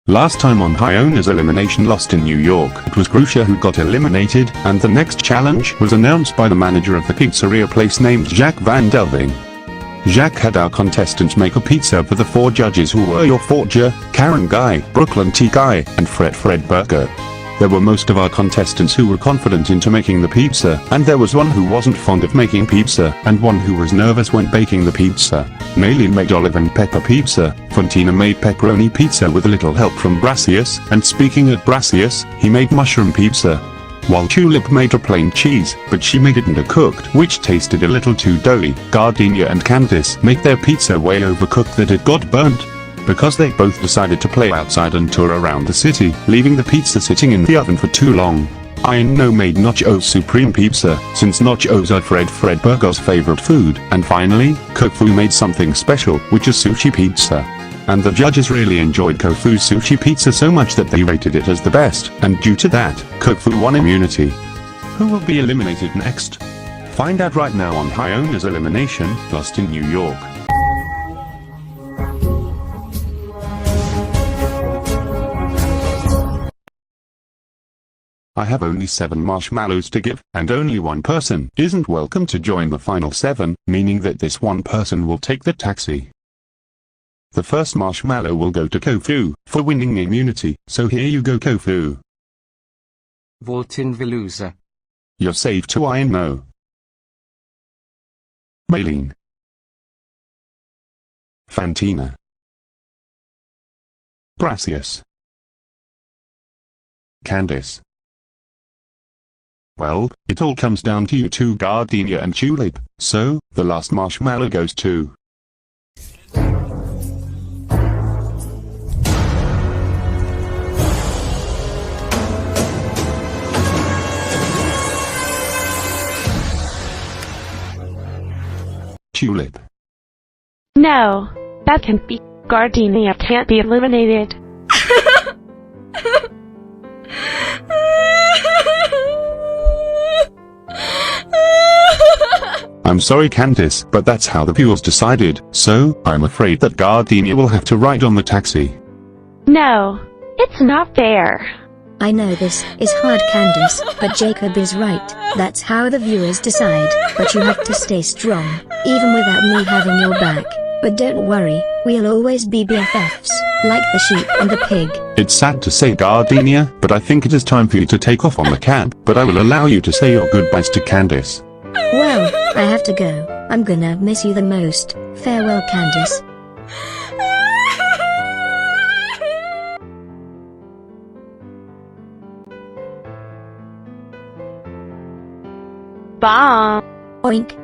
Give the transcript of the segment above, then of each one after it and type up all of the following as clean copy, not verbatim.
Last time on Iono's Elimination lost in New York, it was Grusha who got eliminated, and the next challenge was announced by the manager of the pizzeria place named Jack Van Delving. Jack had our contestants make a pizza for the 4 judges who were your Forger, Karen Guy, Brooklyn T Guy, and Fred Burger. There were most of our contestants who were confident into making the pizza, and there was one who wasn't fond of making pizza, and one who was nervous when baking the pizza. Maylene made olive and pepper pizza, Fontina made pepperoni pizza with a little help from Brassius, and speaking of Brassius, he made mushroom pizza. While Tulip made a plain cheese, but she made it undercooked, which tasted a little too doughy. Gardenia and Candice made their pizza way overcooked that it got burnt. Because they both decided to play outside and tour around the city, leaving the pizza sitting in the oven for too long. Iono made Nacho Supreme Pizza, since nachos are Fred Burger's favorite food. And finally, Kofu made something special, which is sushi pizza. And the judges really enjoyed Kofu's sushi pizza so much that they rated it as the best, and due to that, Kofu won immunity. Who will be eliminated next? Find out right now on Iono's Elimination, lost in New York. I have only 7 marshmallows to give, and only one person isn't welcome to join the final 7, meaning that this one person will take the taxi. The first marshmallow will go to Kofu, for winning immunity, so here you go Kofu. Voltin Velusa. You're safe to Iono. Maylene. Fantina. Brassius. Candice. Well, it all comes down to you two Gardenia and Tulip, so, the last marshmallow goes to... Tulip. No, that can't be. Gardenia can't be eliminated. I'm sorry Candice, but that's how the viewers decided, so, I'm afraid that Gardenia will have to ride on the taxi. No, it's not fair. I know this is hard Candice, but Jacob is right, that's how the viewers decide, but you have to stay strong, even without me having your back. But don't worry, we'll always be BFFs, like the sheep and the pig. It's sad to say Gardenia, but I think it is time for you to take off on the cab, but I will allow you to say your goodbyes to Candice. Well, I have to go, I'm gonna miss you the most, farewell Candice. Bomb. Oink.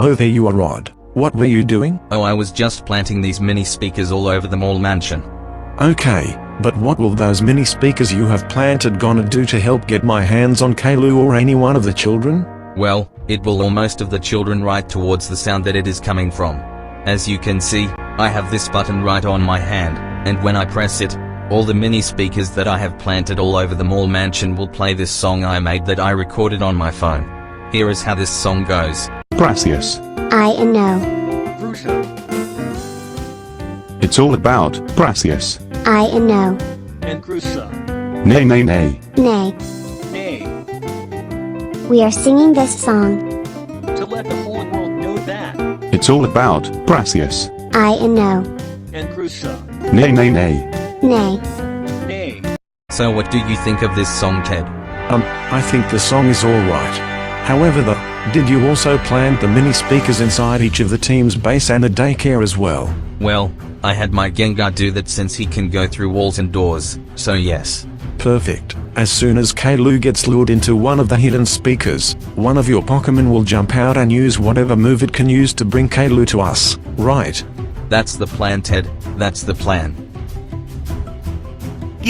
Oh, there you are, Rod. What were you doing? Oh, I was just planting these mini speakers all over the mall mansion. Okay, but what will those mini speakers you have planted gonna do to help get my hands on Kalu or any one of the children? Well, it will lure most of the children right towards the sound that it is coming from. As you can see, I have this button right on my hand, and when I press it, all the mini speakers that I have planted all over the mall mansion will play this song I made that I recorded on my phone. Here is how this song goes. Brassius. Iono. It's all about Brassius. Iono. And Grusha. Nay nay nay. Nay. Nay. We are singing this song. To let the whole world know that. It's all about Brassius. Iono. And Grusha. Nay nay nay. Nay. Nay. So what do you think of this song, Ted? I think the song is alright. However did you also plant the mini speakers inside each of the team's base and the daycare as well? Well, I had my Gengar do that since he can go through walls and doors, so yes. Perfect. As soon as Kalu gets lured into one of the hidden speakers, one of your Pokemon will jump out and use whatever move it can use to bring Kalu to us, right? That's the plan, Ted, that's the plan.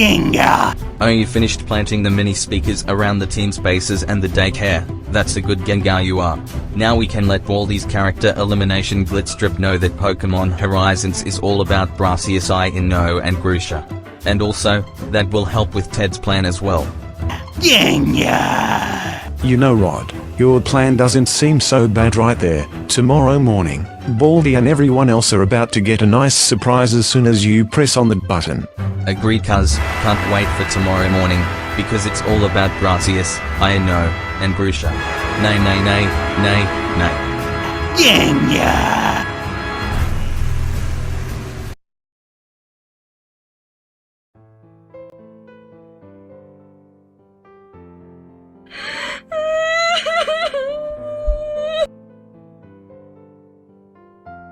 Oh, you finished planting the mini speakers around the team spaces and the daycare. That's a good Gengar you are. Now we can let Baldi's character Elimination Glitstrip know that Pokemon Horizons is all about Brassius, Iono and Grusha. And also, that will help with Ted's plan as well. You know, Rod, your plan doesn't seem so bad right there. Tomorrow morning, Baldi and everyone else are about to get a nice surprise as soon as you press on that button. Agreed, cuz. Can't wait for tomorrow morning, because it's all about Brassius, Iono, and Grusha. Nay, nay, nay, nay, nay.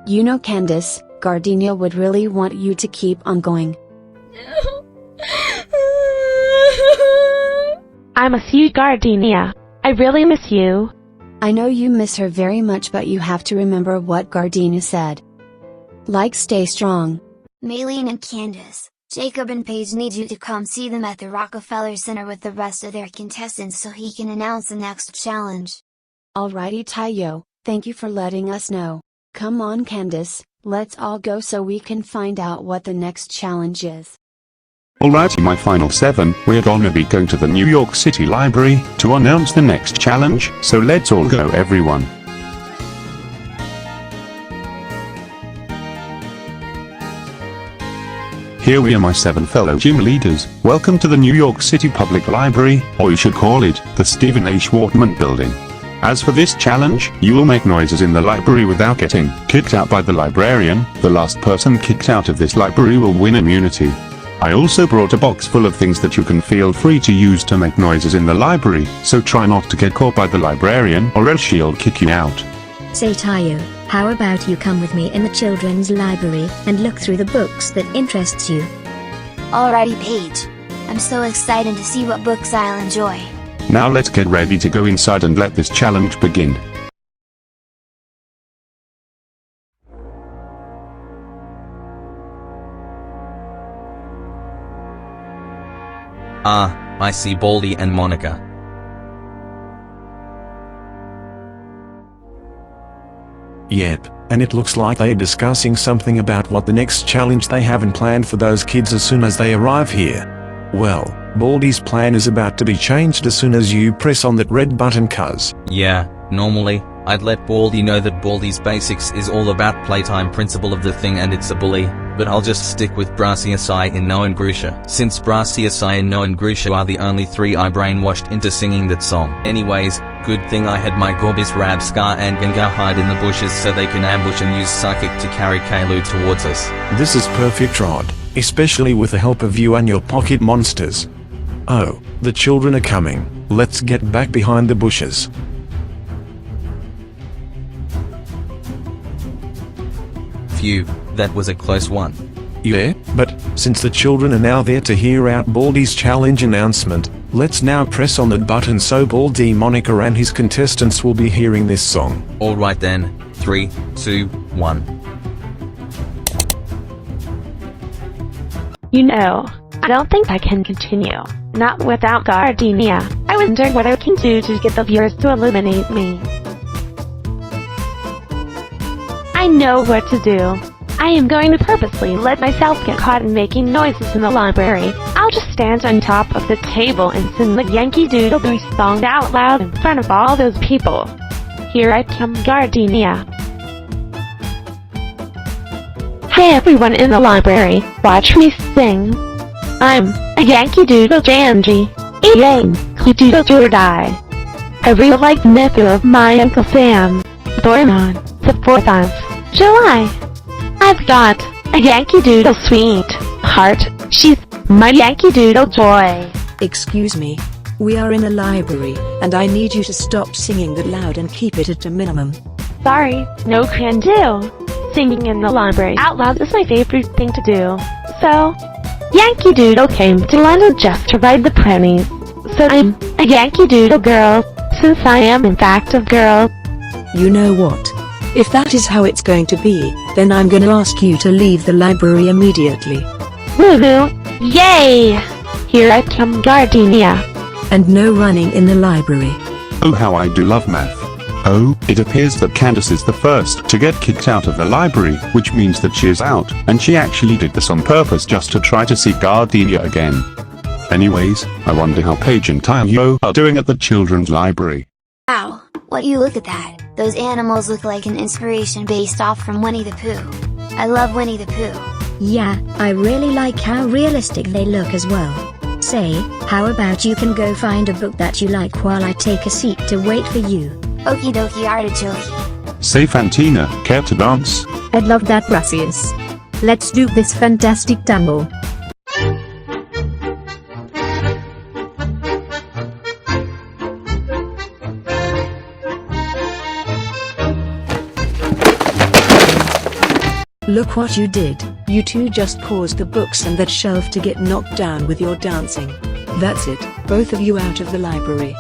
You know, Candace, Gardenia would really want you to keep on going. I miss you, Gardenia. I really miss you. I know you miss her very much, but you have to remember what Gardenia said. Like, stay strong. Maylene and Candace, Jacob and Paige need you to come see them at the Rockefeller Center with the rest of their contestants so he can announce the next challenge. Alrighty, Tayo, thank you for letting us know. Come on, Candace, let's all go so we can find out what the next challenge is. Alrighty, my final 7, we're gonna be going to the New York City Library to announce the next challenge, so let's all go, everyone. Here we are, my 7 fellow gym leaders. Welcome to the New York City Public Library, or you should call it, the Stephen A. Schwartzman Building. As for this challenge, you will make noises in the library without getting kicked out by the librarian. The last person kicked out of this library will win immunity. I also brought a box full of things that you can feel free to use to make noises in the library, so try not to get caught by the librarian or else she'll kick you out. Say Tayo, how about you come with me in the children's library and look through the books that interests you? Alrighty, Paige. I'm so excited to see what books I'll enjoy. Now let's get ready to go inside and let this challenge begin. Ah, I see Baldi and Monica. Yep, and it looks like they're discussing something about what the next challenge they haven't planned for those kids as soon as they arrive here. Well, Baldi's plan is about to be changed as soon as you press on that red button, cuz. Yeah, normally, I'd let Baldi know that Baldi's Basics is all about playtime principle of the thing and it's a bully, but I'll just stick with Brassius, Iono and Grusha, since Brassius, Iono and Grusha are the only 3 I brainwashed into singing that song. Anyways, good thing I had my Gorbis, Rab, Scar and Gengar hide in the bushes so they can ambush and use Psychic to carry Kalu towards us. This is perfect, Rod, especially with the help of you and your pocket monsters. Oh, the children are coming. Let's get back behind the bushes. Phew, that was a close one. Yeah, but since the children are now there to hear out Baldi's challenge announcement, let's now press on that button so Baldi, Monica and his contestants will be hearing this song. Alright then, 3, 2, 1. You know, I don't think I can continue. Not without Gardenia. I wonder what I can do to get the viewers to eliminate me. I know what to do. I am going to purposely let myself get caught in making noises in the library. I'll just stand on top of the table and sing the Yankee Doodle Doo song out loud in front of all those people. Here I come, Gardenia. Hey everyone in the library, watch me sing. I'm a Yankee Doodle Dandy. Yankee Doodle do or die. I really like the nephew of my Uncle Sam, born on the 4th of July. I've got a Yankee Doodle sweetheart. She's my Yankee Doodle joy. Excuse me. We are in a library, and I need you to stop singing that loud and keep it at a minimum. Sorry, no can do. Singing in the library out loud is my favorite thing to do. So, Yankee Doodle came to London just to ride the ponies. So I'm a Yankee Doodle girl, since I am in fact a girl. You know what? If that is how it's going to be, then I'm gonna ask you to leave the library immediately. Woohoo! Yay! here at Gardenia. And no running in the library. Oh, how I do love math. Oh, it appears that Candace is the first to get kicked out of the library, which means that she is out, and she actually did this on purpose just to try to see Gardenia again. Anyways, I wonder how Paige and Iono are doing at the children's library. Wow, what you look at that, those animals look like an inspiration based off from Winnie the Pooh. I love Winnie the Pooh. Yeah, I really like how realistic they look as well. Say, how about you can go find a book that you like while I take a seat to wait for you? Okie dokie artichoke. Say Fantina, care to dance? I'd love that, Gracias. Let's do this fantastic tango. Look what you did. You two just caused the books and that shelf to get knocked down with your dancing. That's it, both of you out of the library.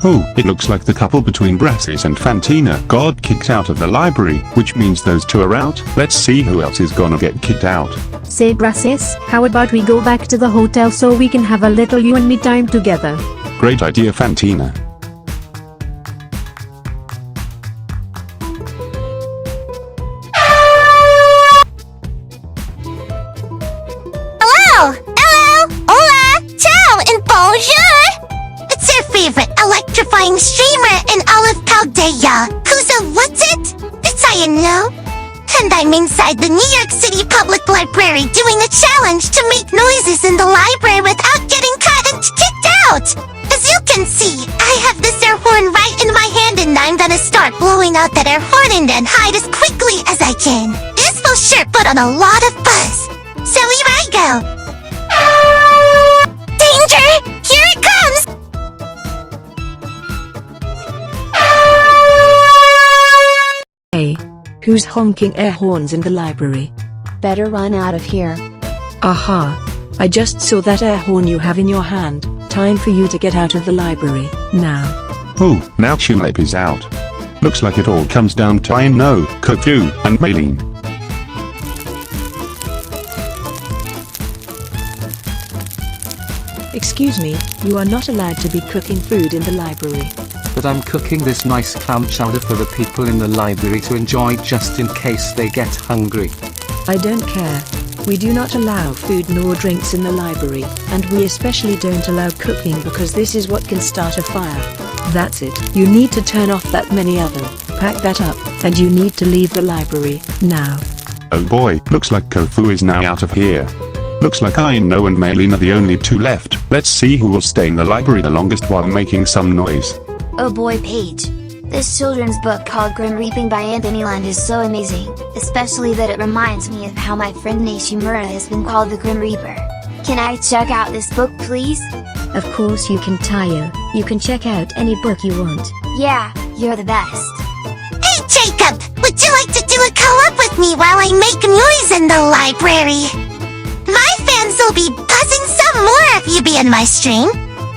Oh, it looks like the couple between Brassies and Fantina got kicked out of the library, which means those two are out. Let's see who else is gonna get kicked out. Say, Gracias, how about we go back to the hotel so we can have a little you and me time together? Great idea, Fantina. It's your favorite electrifying streamer in all of Gardenia. What's it? It's Iono. And I'm inside the New York City Public Library doing a challenge to make noises in the library without getting caught and kicked out. As you can see, I have this air horn right in my hand and I'm gonna start blowing out that air horn and then hide as quickly as I can. This will sure put on a lot of buzz. So here I go. Danger! Here it comes! Hey, who's honking air horns in the library? Better run out of here. Aha! I just saw that air horn you have in your hand. Time for you to get out of the library, now. Oh, now Tulip is out. Looks like it all comes down to Iono, FakeYou, and Maylene. Excuse me, you are not allowed to be cooking food in the library. But I'm cooking this nice clam chowder for the people in the library to enjoy just in case they get hungry. I don't care. We do not allow food nor drinks in the library, and we especially don't allow cooking because this is what can start a fire. That's it. You need to turn off that mini oven, pack that up, and you need to leave the library, now. Oh boy, looks like Kofu is now out of here. Looks like Iono and Maylene are the only two left. Let's see who will stay in the library the longest while making some noise. Oh boy, Paige. This children's book called Grim Reaping by Anthony Land is so amazing, especially that it reminds me of how my friend Nishimura has been called the Grim Reaper. Can I check out this book, please? Of course you can, Tayo. You can check out any book you want. Yeah, you're the best. Hey Jacob, would you like to do a co-op with me while I make noise in the library? My fans will be buzzing some more if you be in my stream.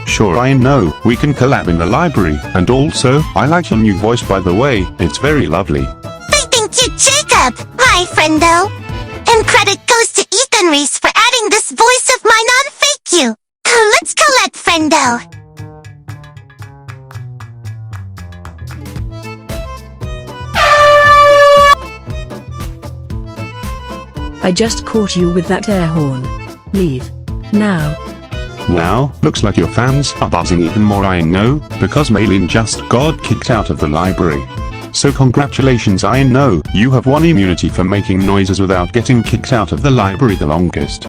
Sure, Iono, we can collab in the library, and also, I like your new voice by the way, it's very lovely. Thank you, Jacob, my friendo. And credit goes to EthanRhys for adding this voice of mine on FakeYou. Let's collab, friendo. I just caught you with that air horn. Leave. Now. Now, looks like your fans are buzzing even more, Iono, because Maylene just got kicked out of the library. So congratulations, Iono, you have won immunity for making noises without getting kicked out of the library the longest.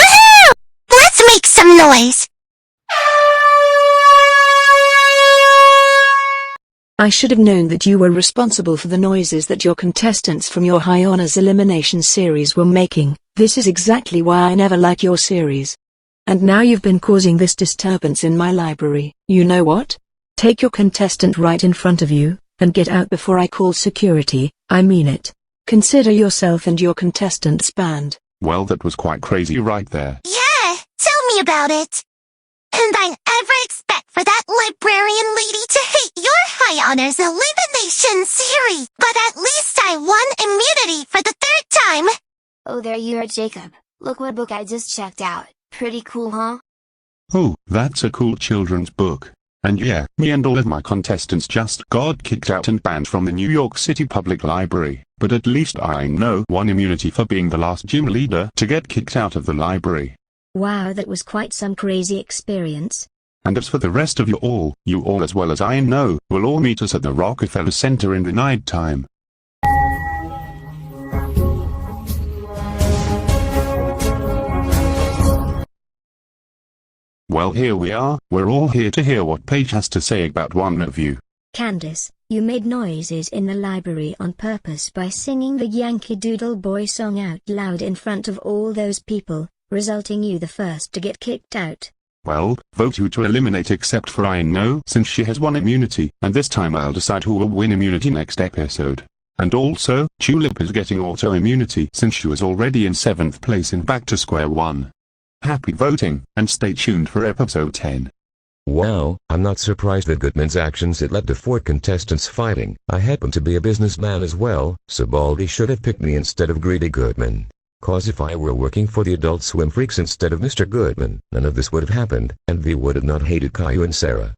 Woohoo! Let's make some noise. I should have known that you were responsible for the noises that your contestants from your High Honors Elimination series were making. This is exactly why I never like your series. And now you've been causing this disturbance in my library. You know what? Take your contestant right in front of you, and get out before I call security. I mean it. Consider yourself and your contestants banned. Well, that was quite crazy right there. Yeah, tell me about it. And I ever expect for that librarian lady to hate your High Honors Elimination series. But at least I won immunity for the third time. Oh, there you are, Jacob. Look what book I just checked out. Pretty cool, huh? Oh, that's a cool children's book. And yeah, me and all of my contestants just got kicked out and banned from the New York City Public Library, but at least I know won immunity for being the last gym leader to get kicked out of the library. Wow, that was quite some crazy experience. And as for the rest of you all as well as I know, will all meet us at the Rockefeller Center in the night time. Well, here we are, we're all here to hear what Paige has to say about one of you. Candace, you made noises in the library on purpose by singing the Yankee Doodle Boy song out loud in front of all those people, resulting you the first to get kicked out. Well, vote you to eliminate except for Iono since she has won immunity, and this time I'll decide who will win immunity next episode. And also, Tulip is getting auto-immunity since she was already in 7th place in Back to Square One. Happy voting, and stay tuned for episode 10. Wow, I'm not surprised at Goodman's actions. It led to 4 contestants fighting. I happen to be a businessman as well, so Baldy should have picked me instead of Greedy Goodman. Cause if I were working for the Adult Swim Freaks instead of Mr. Goodman, none of this would have happened, and we would have not hated Caillou and Sarah.